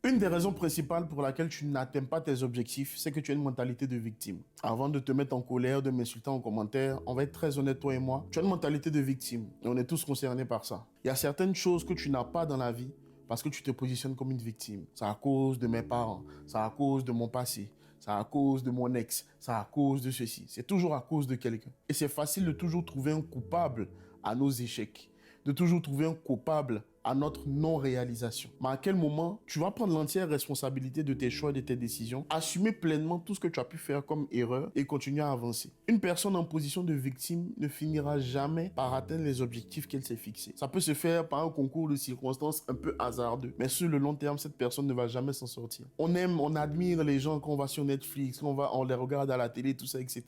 Une des raisons principales pour laquelle tu n'atteins pas tes objectifs, c'est que tu as une mentalité de victime. Avant de te mettre en colère, de m'insulter en commentaire, on va être très honnête, toi et moi, tu as une mentalité de victime. Et on est tous concernés par ça. Il y a certaines choses que tu n'as pas dans la vie parce que tu te positionnes comme une victime. C'est à cause de mes parents, c'est à cause de mon passé, c'est à cause de mon ex, c'est à cause de ceci. C'est toujours à cause de quelqu'un. Et c'est facile de toujours trouver un coupable à nos échecs, de toujours trouver un coupable à notre non-réalisation. Mais à quel moment tu vas prendre l'entière responsabilité de tes choix et de tes décisions, assumer pleinement tout ce que tu as pu faire comme erreur et continuer à avancer. Une personne en position de victime ne finira jamais par atteindre les objectifs qu'elle s'est fixés. Ça peut se faire par un concours de circonstances un peu hasardeux, mais sur le long terme, cette personne ne va jamais s'en sortir. On aime, on admire les gens quand on va sur Netflix, quand on les regarde à la télé, tout ça, etc.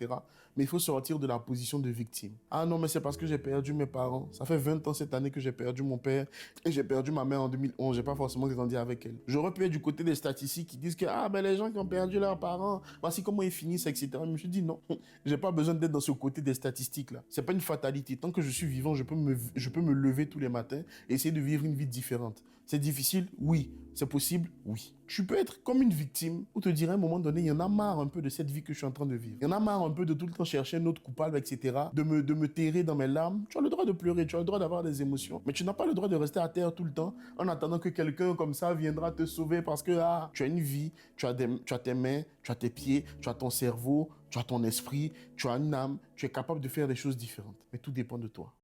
Mais il faut sortir de la position de victime. Ah non, mais c'est parce que j'ai perdu mes parents. Ça fait 20 ans cette année que j'ai perdu mon père. J'ai perdu ma mère en 2011, j'ai pas forcément grandi avec elle. J'aurais pu être du côté des statistiques qui disent que les gens qui ont perdu leurs parents, voici comment ils finissent, etc. Mais je me suis dit non, j'ai pas besoin d'être dans ce côté des statistiques là. C'est pas une fatalité. Tant que je suis vivant, je peux me lever tous les matins et essayer de vivre une vie différente. C'est difficile? Oui. C'est possible? Oui. Tu peux être comme une victime ou te dire à un moment donné, il y en a marre un peu de cette vie que je suis en train de vivre. Il y en a marre un peu de tout le temps chercher un autre coupable, etc. De me terrer dans mes larmes. Tu as le droit de pleurer, tu as le droit d'avoir des émotions, mais tu n'as pas le droit de rester à terre tout le temps en attendant que quelqu'un comme ça viendra te sauver parce que tu as une vie, tu as tes mains, tu as tes pieds, tu as ton cerveau, tu as ton esprit, tu as une âme, tu es capable de faire des choses différentes. Mais tout dépend de toi.